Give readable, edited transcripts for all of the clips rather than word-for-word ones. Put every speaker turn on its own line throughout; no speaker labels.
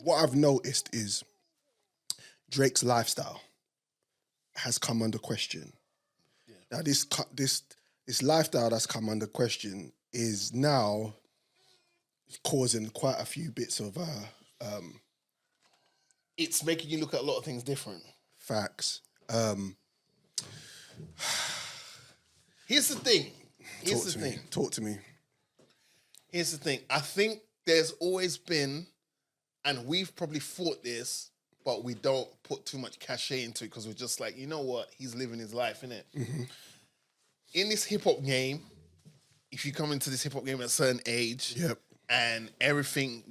What I've noticed is Drake's lifestyle has come under question. Yeah. Now, this lifestyle that's come under question is now causing quite a few bits of
it's making you look at a lot of things different.
Facts.
Here's the thing.
Talk to me.
Here's the thing. I think there's always been, and we've probably fought this, but we don't put too much cachet into it because we're just like, you know what? He's living his life, innit? Mm-hmm. In this hip-hop game, if you come into this hip-hop game at a certain age, and everything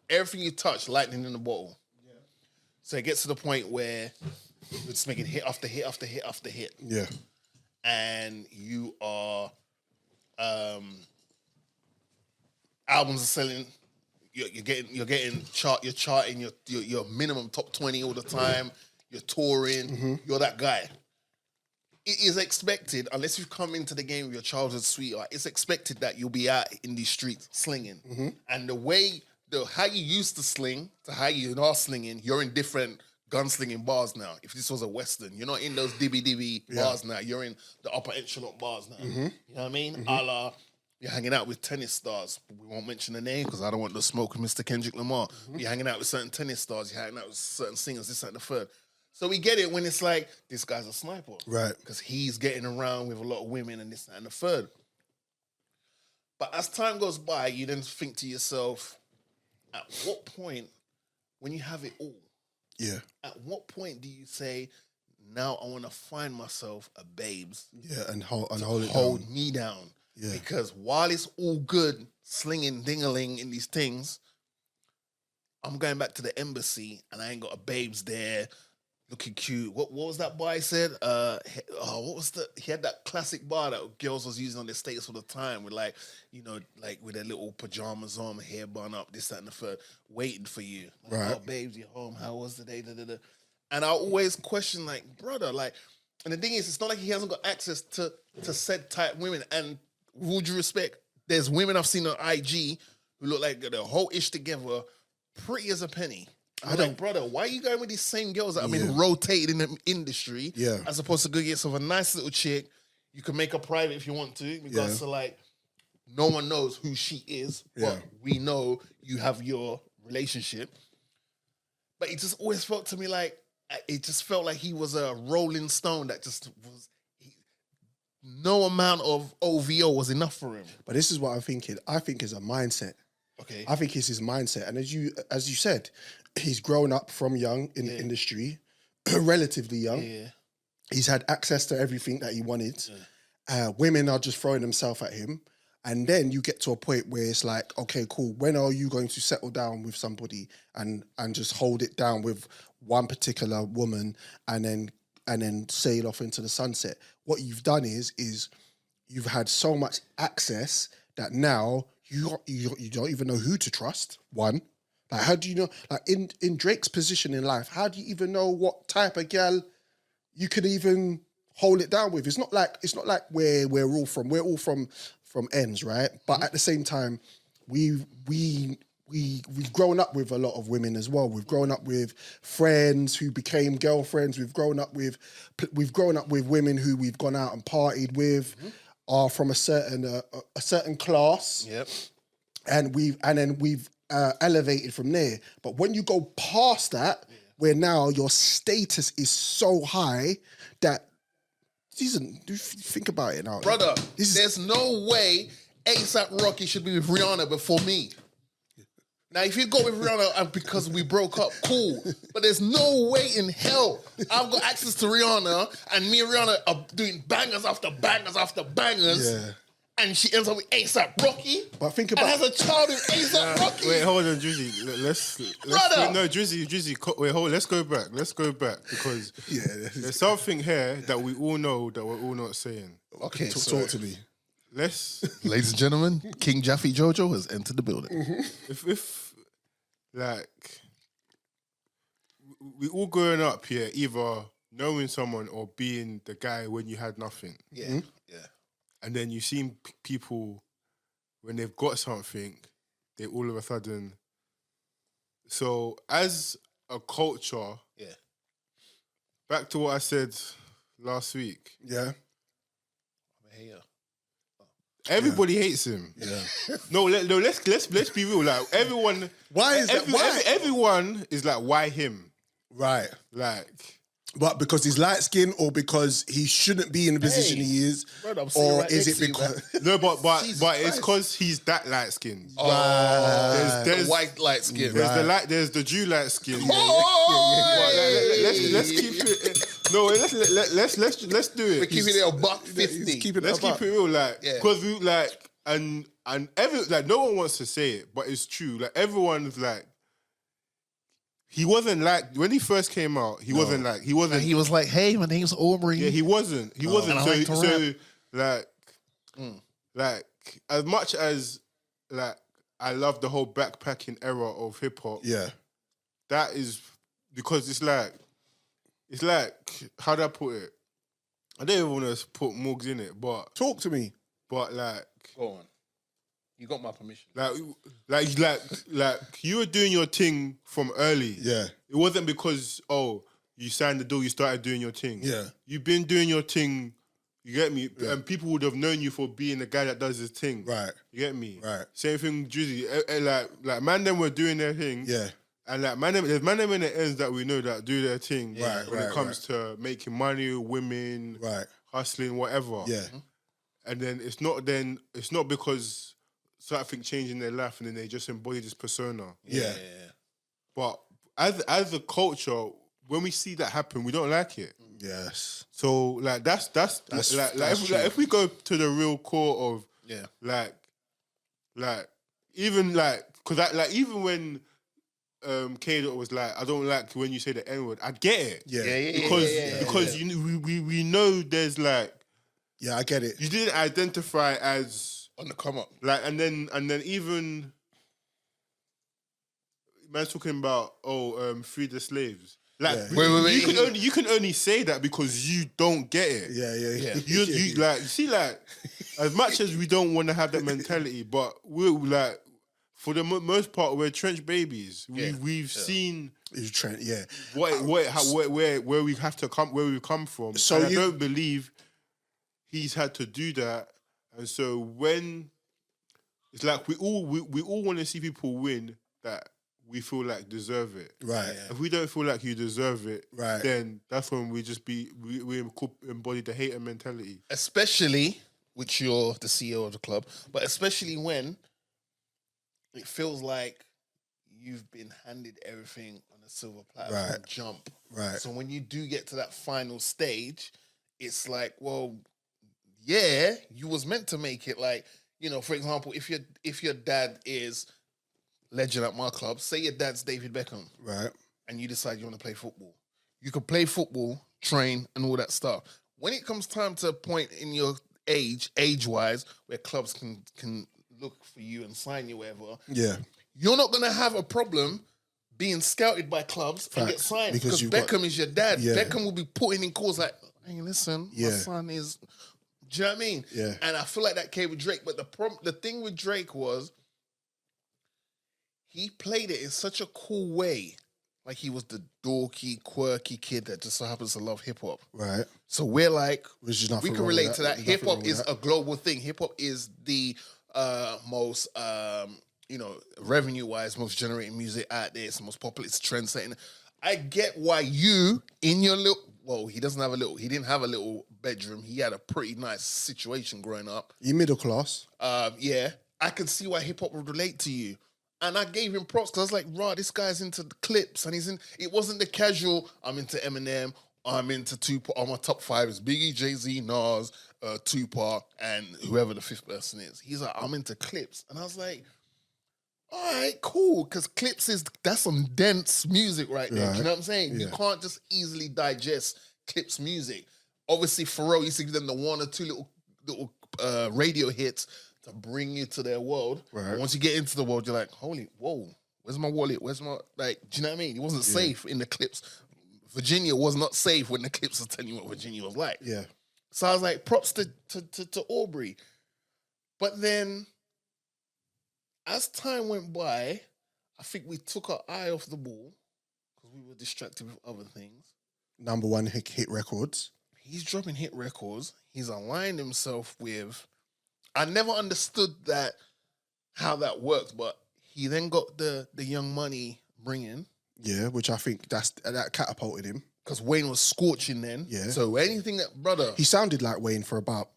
everything you touch, lightning in the bottle. Yeah. So it gets to the point where you're just making hit after hit after hit after hit.
Yeah.
And you are albums are selling. You're charting your minimum top 20 all the time. You're touring. Mm-hmm. You're that guy. It is expected, unless you've come into the game with your childhood sweetheart, it's expected that you'll be out in these streets slinging. Mm-hmm. And how you used to sling to how you are slinging, you're in different gunslinging bars now. If this was a Western, you're not in those dibby bars now. You're in the upper echelon bars now. Mm-hmm. You know what I mean? Mm-hmm. A la, you're hanging out with tennis stars. We won't mention the name because I don't want to smoke with Mr. Kendrick Lamar. Mm-hmm. You're hanging out with certain tennis stars. You're hanging out with certain singers, this, that, and the third. So we get it when it's like, this guy's a sniper.
Right.
Because he's getting around with a lot of women and this, that, and the third. But as time goes by, you then think to yourself, at what point, when you have it all, at what point do you say, now I want to find myself a babes?
Yeah, and
hold me down. Yeah. Because while it's all good, slinging, ding-a-ling in these things, I'm going back to the embassy and I ain't got a babes there looking cute. What was that bar I said? He had that classic bar that girls was using on their status all the time with like with their little pajamas on, hair bun up, this, that, and the third, waiting for you. Like,
right.
Oh, babes, you're home. How was the day? Da, da, da. And I always question, like, brother, like, and the thing is, it's not like he hasn't got access to said type women. And with all due respect, there's women I've seen on IG who look like the whole ish together, pretty as a penny. I'm like, brother, why are you going with these same girls that have been rotated in the industry as opposed to go get yourself a nice little chick? You can make her private if you want to, because so like no one knows who she is, but we know you have your relationship. But it just always felt to me like he was a rolling stone that just was. No amount of OVO was enough for him.
But this is what I'm thinking. I think it's a mindset.
Okay.
I think it's his mindset. And as you said, he's grown up from young in the industry, relatively young. Yeah. He's had access to everything that he wanted. Yeah. Women are just throwing themselves at him. And then you get to a point where it's like, okay, cool. When are you going to settle down with somebody and just hold it down with one particular woman and then sail off into the sunset? What you've done is you've had so much access that now you don't even know who to trust. One, like how do you know? Like in Drake's position in life, how do you even know what type of girl you could even hold it down with? It's not like we're all from ends, right? But at the same time, we've grown up with a lot of women as well. We've grown up with friends who became girlfriends. We've grown up with women who we've gone out and partied with, are from a certain class.
Yep.
And then we've elevated from there. But when you go past that, where now your status is so high that think about it now,
brother. There's no way ASAP Rocky should be with Rihanna before me. Now, if you go with Rihanna because we broke up, cool. But there's no way in hell I've got access to Rihanna and me and Rihanna are doing bangers after bangers after bangers. Yeah. And she ends up with ASAP Rocky.
But think about
and has a child with ASAP Rocky.
Wait, hold on, Drizzy. Drizzy. Wait, hold. Let's go back because there's something here that we all know that we're all not saying.
Okay, talk to me.
Ladies and gentlemen, King Jaffe Jojo has entered the building.
Mm-hmm. If like we all growing up here, either knowing someone or being the guy when you had nothing.
Yeah, yeah.
And then you've seen people when they've got something, they all of a sudden So as a culture,
Yeah.
back to what I said last week.
Yeah.
I'm a hater.
Everybody hates him.
Yeah.
Let's be real. Like everyone,
Why is that? Why?
Everyone is like, why him?
Right.
Like,
But because he's light skinned or because he shouldn't be in the position
Hey,
he is?
brother, I'm sitting
or
right
is
next
it
to you,
because.
no, but
Jesus
it's
Christ.
because he's that light skinned.
Oh,
There's
white light skin.
there's the Jew light skin.
Oh,
Let's keep it. No, let's do it.
We're keeping it a buck
He's
50.
keeping
Let's
it up.
keep it real, like,
Yeah.
because we like, and every like, no one wants to say it, but it's true. Like everyone's like, he wasn't like when he first came out. He wasn't like he wasn't.
And he was like, "Hey, my name's Aubrey."
Yeah, he wasn't. He wasn't.
And I like to
So like as much as like I love the whole backpacking era of hip hop.
Yeah.
That is because it's like how do I put it? I don't even want to put Morgs in it, but
Talk to me.
like
Go on. You got my permission.
like you were doing your thing from early.
Yeah.
It wasn't because you signed the deal, you started doing your thing.
Yeah.
You've been doing your thing. You get me? Yeah. And people would have known you for being the guy that does his thing.
Right.
You get me?
Right.
Same thing, Drizzy. Like man, them were doing their thing.
Yeah.
And like there's man them in the ends that we know that do their thing.
Right,
when it comes to making money, women,
Right.
hustling, whatever.
Yeah.
And then it's not because something changed in their life and then they just embody this persona.
Yeah.
But as a culture, when we see that happen, we don't like it.
Yes.
So like that's if we go to the real core of like even like because even when K-Dot was like, I don't like when you say the N-word, I get it.
Yeah.
Because we know there's like
I get it.
you didn't identify as
On the come up.
like and then even man's talking about free the slaves. Like
Wait.
you can only say that because you don't get it.
Yeah.
You like see like as much as we don't want to have that mentality, but we're like for the most part we're trench babies. We've seen
It's Trent, yeah.
where we have to come where we've come from.
So
and I don't believe he's had to do that. And so when it's like we all want to see people win that we feel like deserve it.
Right.
If we don't feel like you deserve it,
Right.
then that's when we embody the hater mentality.
Especially, which you're the CEO of the club, but especially when it feels like you've been handed everything on a silver platter from
Right.
jump.
Right.
So when you do get to that final stage, it's like, well, yeah, you was meant to make it. Like, you know, for example, if your dad is legend at my club, say your dad's David Beckham,
Right.
and you decide you want to play football. You could play football, train, and all that stuff. When it comes time to a point in your age-wise, where clubs can look for you and sign you, whatever,
Yeah.
you're not gonna have a problem being scouted by clubs and get signed because Beckham is your dad.
Yeah.
Beckham will be putting in calls like, "Hey, listen, my son is." Do you know what I mean?
Yeah.
And I feel like that came with Drake. But the thing with Drake was he played it in such a cool way. Like he was the dorky, quirky kid that just so happens to love hip hop.
Right.
So we're like,
Which is
we
nothing
can
wrong with
relate to that.
There's
Hip
nothing wrong
hop
with
is
that.
a global thing. Hip hop is the most, revenue wise, most generating music out there. It's the most popular. It's trend setting. I get why you in your little. Well, he didn't have a little bedroom. He had a pretty nice situation growing up.
You middle class.
I could see why hip hop would relate to you. And I gave him props because I was like, "Rah, this guy's into the clips." And it wasn't the casual, I'm into Eminem, I'm into Tupac. On my top 5 is Biggie, Jay-Z, Nas, Tupac, and whoever the 5th person is. He's like, I'm into clips. And I was like, all right, cool. Because clips that's some dense music right there.
Right.
Do you know what I'm saying?
Yeah.
You can't just easily digest clips music. Obviously, Pharrell used to give them the 1 or 2 little radio hits to bring you to their world.
Right.
And once you get into the world, you're like, whoa, where's my wallet? Where's my, do you know what I mean? It wasn't safe in the clips. Virginia was not safe when the clips was telling you what Virginia was like.
Yeah.
So I was like, props to Aubrey. But then, as time went by, I think we took our eye off the ball because we were distracted with other things.
Number one hit records.
He's dropping hit records. He's aligned himself with. I never understood that how that worked, but he then got the Young Money bringing.
Yeah, which I think that catapulted him.
Because Wayne was scorching then.
Yeah.
So anything that, brother.
He sounded like Wayne for about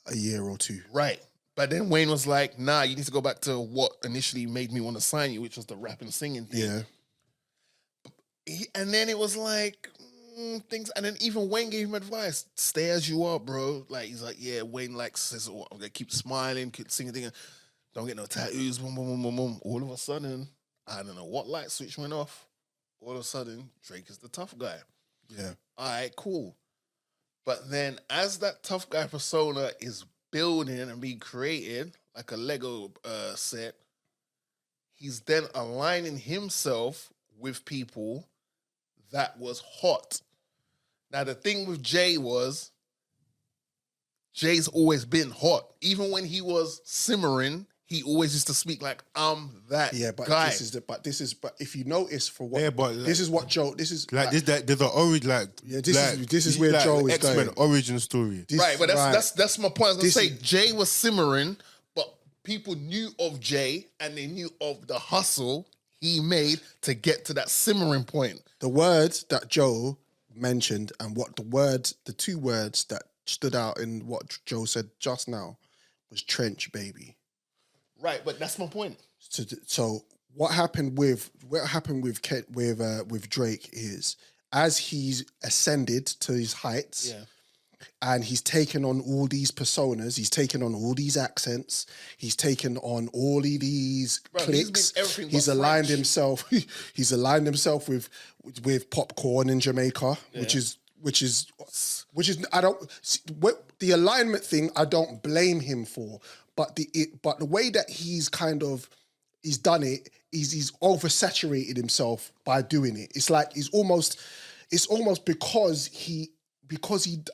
a year or two.
Right. But then Wayne was like, nah, you need to go back to what initially made me want to sign you, which was the rap and singing thing.
Yeah.
And then it was like, things. And then even Wayne gave him advice. Stay as you are, bro. Like, he's like, yeah, Wayne says, oh, I'm going to keep smiling, keep singing. Don't get no tattoos, boom, boom, boom, boom, boom. All of a sudden, I don't know what light switch went off. All of a sudden, Drake is the tough guy.
Yeah.
All right, cool. But then as that tough guy persona is building and being created, like a Lego set, he's then aligning himself with people that was hot. Now, the thing with Jay was, Jay's always been hot. Even when he was simmering, he always used to speak like, I'm that guy.
But if you notice for what, this is what Joe, this is
like, there's an origin, like,
this is where like Joe is
X-Men
going.
origin story.
Right, but that's my point. I was going to say, Jay was simmering, but people knew of Jay and they knew of the hustle he made to get to that simmering point.
The words that Joe mentioned and the two words that stood out in what Joe said just now was trench baby.
Right, but that's my point.
So what happened with Drake is, as he's ascended to his heights, and he's taken on all these personas, he's taken on all these accents, he's taken on all of these cliques. He's aligned himself. He's aligned himself with popcorn in Jamaica, which is I don't the alignment thing. I don't blame him for. But the way that he's done it is he's oversaturated himself by doing it. It's like it's almost because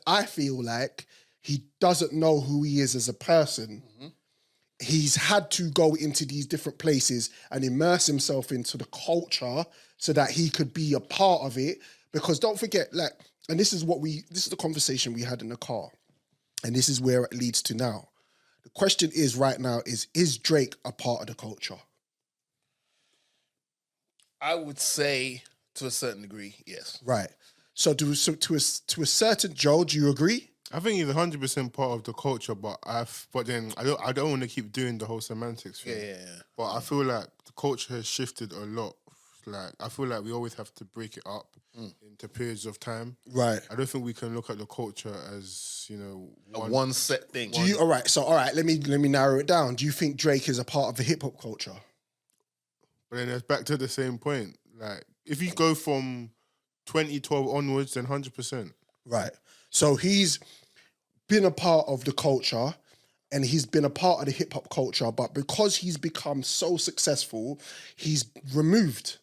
I feel like he doesn't know who he is as a person. Mm-hmm. He's had to go into these different places and immerse himself into the culture so that he could be a part of it. Because don't forget, like, and this is the conversation we had in the car, and this is where it leads to now. The question is right now is Drake a part of the culture?
I would say to a certain degree, yes.
Right. So to a certain, Joe, do you agree?
I think he's 100% part of the culture, but then I don't want to keep doing the whole semantics thing.
Yeah.
But I feel like the culture has shifted a lot. Like, I feel like we always have to break it up into periods of time.
Right.
I don't think we can look at the culture as,
one set thing.
All right, let me narrow it down. Do you think Drake is a part of the hip hop culture?
But then it's back to the same point. Like, if you go from 2012 onwards, then 100%.
Right. So he's been a part of the culture and he's been a part of the hip hop culture, but because he's become so successful, he's removed.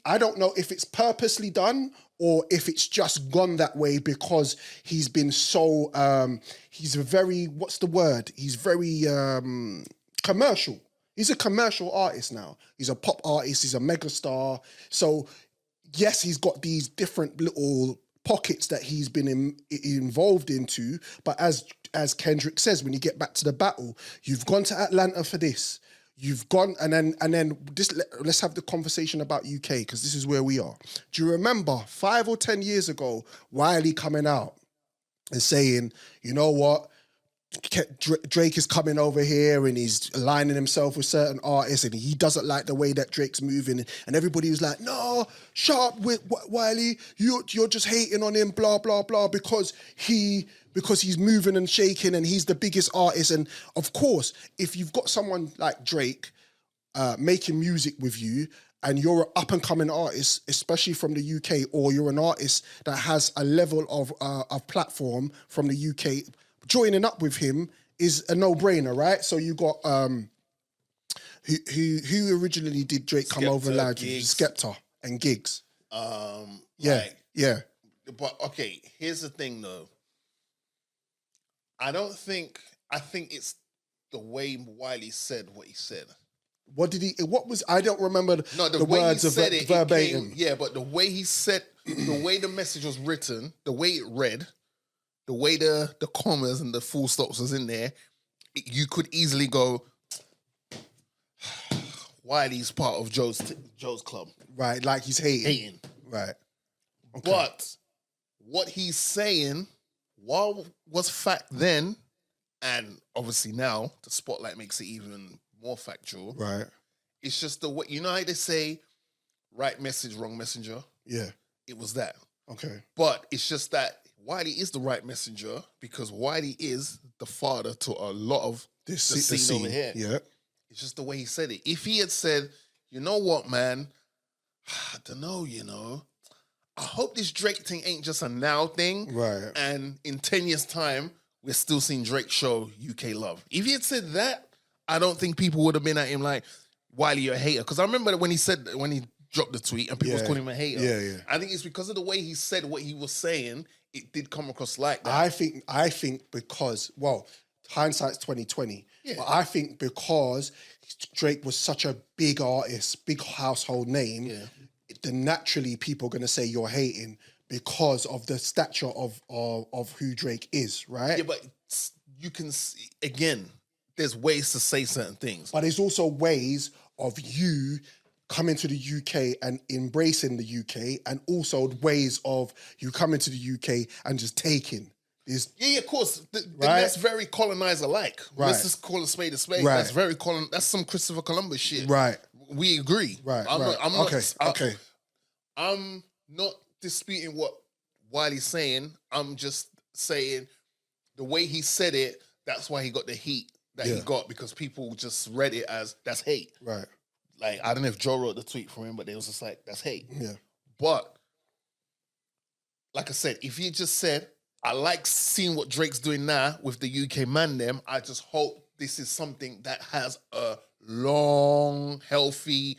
I don't know if it's purposely done or if it's just gone that way because he's been so, he's a very, what's the word? He's very commercial. He's a commercial artist now. He's a pop artist. He's a megastar. So yes, he's got these different little pockets that he's been involved into. But as Kendrick says, when you get back to the battle, you've gone to Atlanta for this. You've gone, and then this. Let's have the conversation about UK because this is where we are. Do you remember 5 or 10 years ago, Wiley coming out and saying, you know what, Drake is coming over here and he's aligning himself with certain artists and he doesn't like the way that Drake's moving, and everybody was like, no, shut up with Wiley, you're just hating on him, blah blah blah, because he's moving and shaking and he's the biggest artist. And of course, if you've got someone like Drake making music with you and you're an up-and-coming artist, especially from the UK, or you're an artist that has a level of platform from the UK, joining up with him is a no-brainer, right? So you got who originally did Drake come over loud? Skepta and Gigs. Yeah.
But okay, here's the thing though. I think it's the way Wiley said what he said.
What did he? What was? I don't remember
No,
the
way
words
he
of
said it
verbatim.
but the way he said, the way the message was written, the way it read, the way the commas and the full stops was in there, you could easily go, Wiley's part of Joe's club.
Right, like he's hating.
Hating.
Right. Okay.
But what he's saying, while was fact then, and obviously now, the spotlight makes it even more factual.
Right.
It's just the way, you know how they say, right message, wrong messenger?
Yeah.
It was that.
Okay.
But it's just that Wiley is the right messenger because Wiley is the father to a lot of the scene over here.
Yeah.
It's just the way he said it. If he had said, you know what, man, I don't know, I hope this Drake thing ain't just a now thing.
Right.
And in 10 years' time, we're still seeing Drake show UK love. If he had said that, I don't think people would have been at him like, Wiley, you're a hater. Because I remember when he dropped the tweet and people was calling him a hater.
Yeah.
I think it's because of the way he said what he was saying, it did come across like that.
I think because, well, hindsight's 2020.
Yeah.
But I think because Drake was such a big artist, big household name, then naturally people are going to say you're hating because of the stature of who Drake is, right?
Yeah, but you can see, again, there's ways to say certain things.
But there's also ways of you coming to the UK and embracing the UK, and also ways of you coming to the UK and just taking.
Yeah, of course. That's very colonizer-like.
Right.
Let's just call a spade a spade.
Right.
That's that's some Christopher Columbus shit.
Right.
We agree.
Right.
I'm not disputing what Wiley's saying. I'm just saying the way he said it, that's why he got the heat that he got, because people just read it as that's hate.
Right.
Like, I don't know if Joe wrote the tweet for him, but they was just like, that's hate.
Yeah.
But, like I said, if you just said, I like seeing what Drake's doing now with the UK man them, I just hope this is something that has a long, healthy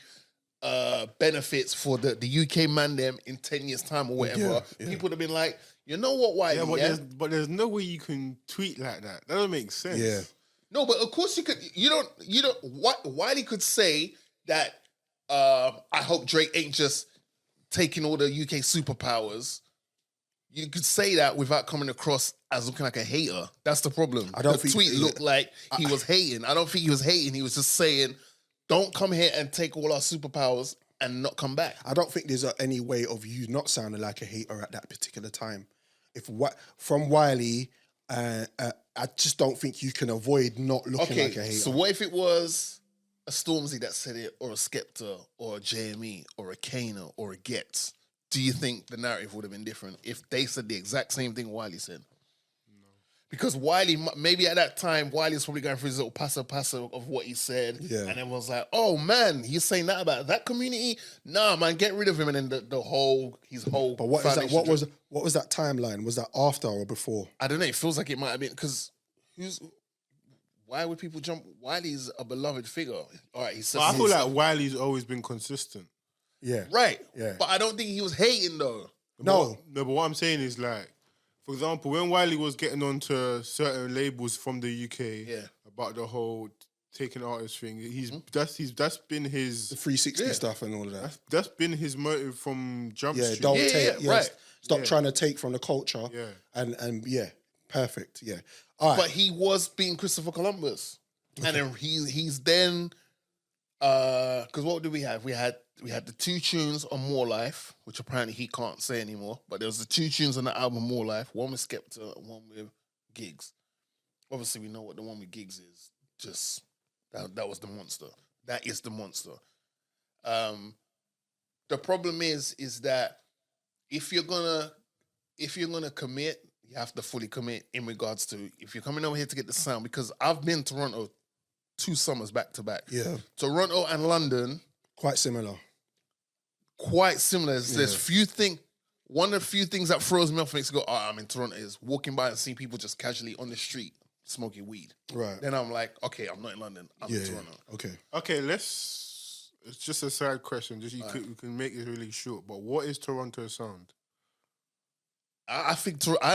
benefits for the UK man them in 10 years' time or whatever. People would have been like, you know what, Wiley?
But there's no way you can tweet like that. That doesn't make sense.
Yeah.
No, but of course you could. You don't. Wiley could say that. I hope Drake ain't just taking all the UK superpowers. You could say that without coming across as looking like a hater. That's the problem.
I don't
the
think
tweet looked like he was hating. I don't think he was hating. He was just saying, "Don't come here and take all our superpowers and not come back."
I don't think there's any way of you not sounding like a hater at that particular time. From Wiley, I just don't think you can avoid not looking like a hater.
So what if it was a Stormzy that said it, or a Skepta, or a JME, or a Kana, or a Getz? Do you think the narrative would have been different if they said the exact same thing Wiley said? No. Because Wiley, maybe at that time, Wiley's probably going through his little passo of what he said. Yeah. And everyone's like, oh man, he's saying that about that community? Nah, man, get rid of him. And then his whole.
But what is that? What was that timeline? Was that after or before?
I don't know. It feels like it might have been, because why would people jump? Wiley's a beloved figure. All right,
I feel like Wiley's always been consistent.
Yeah.
Right.
Yeah.
But I don't think he was hating though.
No.
But what I'm saying is, like, for example, when Wiley was getting onto certain labels from the UK about the whole taking artists thing, that's been his
the 360 stuff and all of that.
That's been his motive from Jump Street.
Don't take.
Right.
Stop trying to take from the culture.
Yeah.
And perfect. Yeah. All right.
But he was being Christopher Columbus, and then he's then because what did we have? We had the 2 tunes on More Life, which apparently he can't say anymore. But there was the 2 tunes on the album More Life, one with Skepta and one with Giggs. Obviously, we know what the one with Giggs is. Just that was the monster. That is the monster. The problem is that if you're gonna commit, you have to fully commit in regards to if you're coming over here to get the sound. Because I've been to Toronto 2 summers back to back.
Yeah.
Toronto and London.
Quite similar.
There's one of the few things that throws me off makes me go, I'm in Toronto, is walking by and seeing people just casually on the street smoking weed.
Right.
Then I'm like, okay, I'm not in London. I'm in Toronto.
Okay.
It's just a side question. We can make it really short. But what is Toronto's sound?
I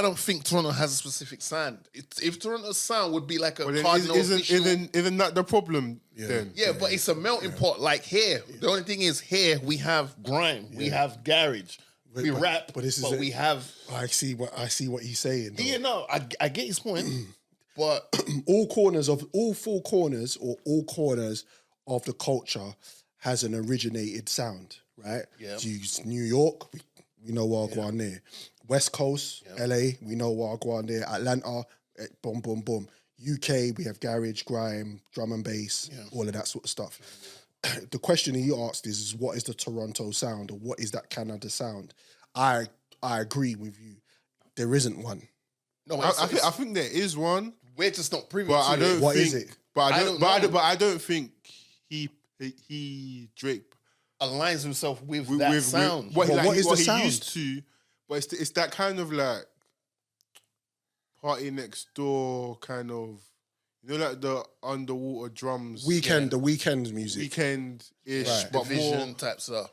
don't think Toronto has a specific sound. If Toronto's sound would be like a
But then
cardinal official,
isn't that the problem then?
yeah, but it's a melting pot. Like here, the only thing is here we have grime, we have garage, we rap, but we have.
I see what he's saying. Though.
Yeah, no, I get his point, but
all four corners of the culture has an originated sound, right?
Yeah.
So New York, we know Wagwan there. West Coast, LA, we know Wagwan there. Atlanta, boom, boom, boom. UK, we have garage, grime, drum and bass, all of that sort of stuff. The question he asked is what is the Toronto sound or what is that Canada sound? I agree with you. There isn't one.
No,
I think there is one.
We're just not privy
But
to
I don't
it.
What
think,
is it?
But I don't think Drake
aligns himself with that sound.
what is the sound?
He used to, but it's that kind of like party next door kind of, like the underwater drums.
The weekend music.
Weekend-ish,
Right.
but
Division
more
type stuff.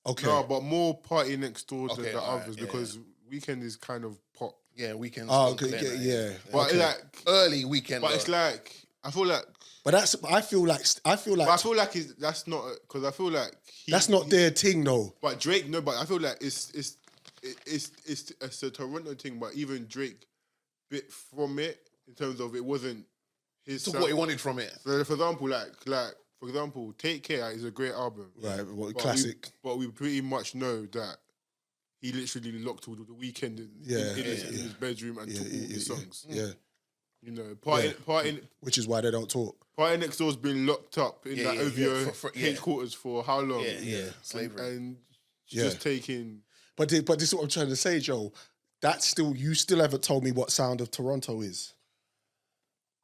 Okay.
no, but more party next door than
Okay,
the
alright,
others
yeah,
because weekend is kind of pop.
Yeah, weekend.
Oh, okay, yeah.
But
Okay.
like,
Early weekend.
but it's like I feel like.
But I feel like
But I feel like that's not because I feel like
that's not their thing though.
But Drake, no. But I feel like it's a Toronto thing. But even Drake bit from it in terms of it wasn't his.
took what he wanted from it.
So for example, Take Care is a great album.
Right, well,
But
classic.
But we pretty much know that he literally locked all the weekend in his bedroom and took all the songs.
Yeah.
You know, party
Which is why they don't talk.
Party Next Door's been locked up in that OVO
yeah.
headquarters for how long?
Yeah. Slavery.
And just taking.
But this is what I'm trying to say, Joe. You still haven't told me what sound of Toronto is.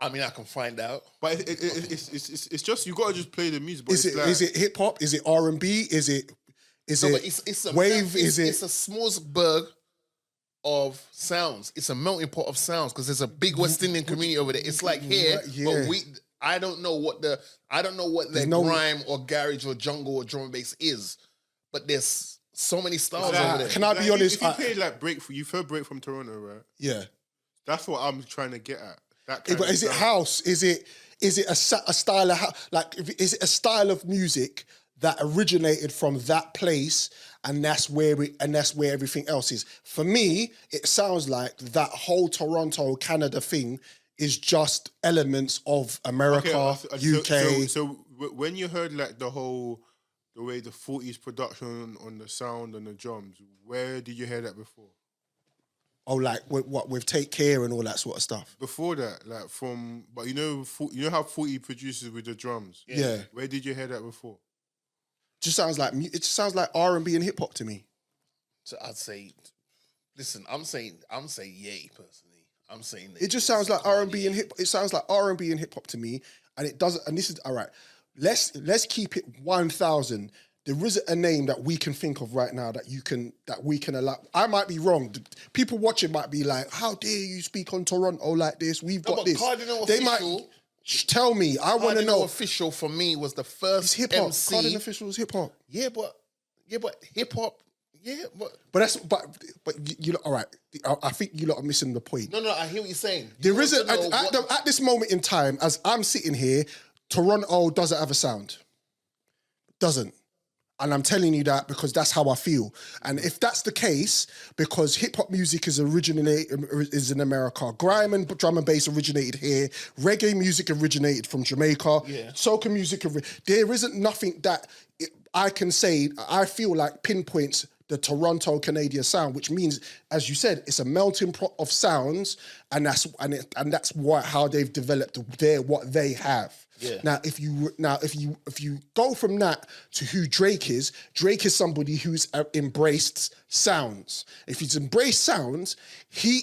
I mean, I can find out.
But it's just you gotta just play the music. But
Is it hip hop? Is it R&B? Is it
It's a
wave? It's
a smorgasbord of sounds. It's a melting pot of sounds because there's a big West Indian community over there. It's like here, but I don't know what their grime or garage or jungle or drum and bass is, but there's so many styles over there.
Can I be honest?
If you played like you've heard Break from Toronto, right?
Yeah.
That's what I'm trying to get at.
But is it house? Is it a style of is it a style of music that originated from that place, and that's where everything else is? For me, it sounds like that whole Toronto, Canada thing is just elements of America, UK.
So when you heard like the way the 40s production on the sound and the drums, where did you hear that before?
Oh, like with Take Care and all that sort of stuff.
Before that, but you know how 40 produces with the drums.
Yeah.
Where did you hear that before?
It just sounds like R&B and hip hop to me.
So I'd say, listen, I'm saying yay personally. I'm saying
it just sounds like R&B and hip. It sounds like R&B and hip hop to me, and it doesn't. And this is all right. Let's keep it 1,000. There isn't a name that we can think of right now that we can allow. I might be wrong. People watching might be like, "How dare you speak on Toronto like this? We've got this."
Cardinal
they
Official,
might tell me. I want to know.
Official for me was the first
hip hop.
MC.
Cardinal Official is hip hop.
Yeah, but hip hop. Yeah, but
you lot, all right. I think you lot are missing the point.
No, I hear what you're saying.
There isn't at this moment in time, as I'm sitting here, Toronto doesn't have a sound. Doesn't. And I'm telling you that because that's how I feel. And if that's the case, because hip-hop music is in America, grime and drum and bass originated here, reggae music originated from Jamaica, soca music, there isn't nothing that I can say, I feel like pinpoints the Toronto Canadian sound, which means, as you said, it's a melting pot of sounds, and that's how they've developed what they have.
Yeah.
Now, if you go from that to who Drake is somebody who's embraced sounds. If he's embraced sounds, he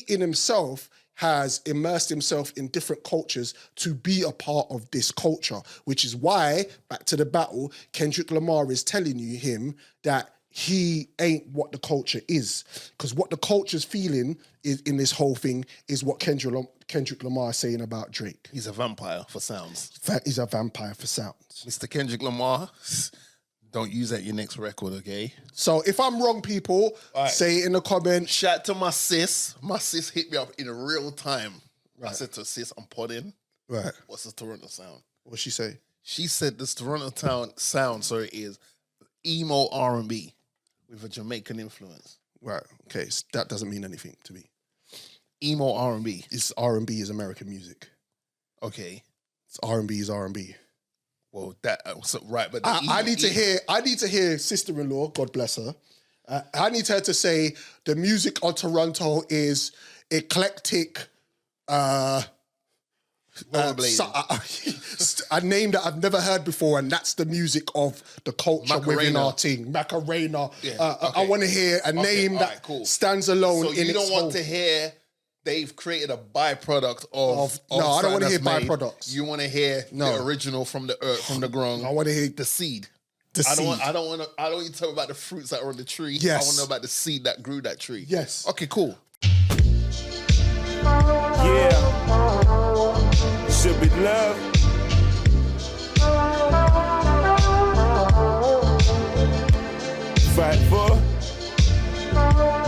in himself has immersed himself in different cultures to be a part of this culture, which is why, back to the battle, Kendrick Lamar is telling him that he ain't what the culture is. Because what the culture's feeling is in this whole thing is what Kendrick Lamar is saying about Drake.
He's a vampire for sounds.
He's a vampire for sounds.
Mr. Kendrick Lamar, Don't use that your next record, okay?
So if I'm wrong, people,
Right.
say it in the comments.
Shout out to my sis. My sis hit me up in real time. I
Right.
said to her, sis, I'm podding.
Right.
What's the Toronto sound?
What'd she say?
She said this Toronto town sound, is emo R&B with a Jamaican influence.
Right. Okay. That doesn't mean anything to me.
Emo R&B.
It's R&B is American music.
Okay.
It's R&B is R&B.
Well, right, but
I need to hear sister-in-law, God bless her. I need her to say the music on Toronto is eclectic. A name that I've never heard before, and that's the music of the culture within our team. Macarena. Yeah, I want to hear a name that stands alone.
So you don't want to hear they've created a byproduct of
no, I don't want to hear
made.
byproducts.
You want to hear the original from the earth, from the ground.
I want to hear
the seed.
I
don't want to tell about the fruits that are on the tree.
Yes.
I want to know about the seed that grew that tree.
Yes.
Okay, cool.
Yeah. Should be love. Fight for.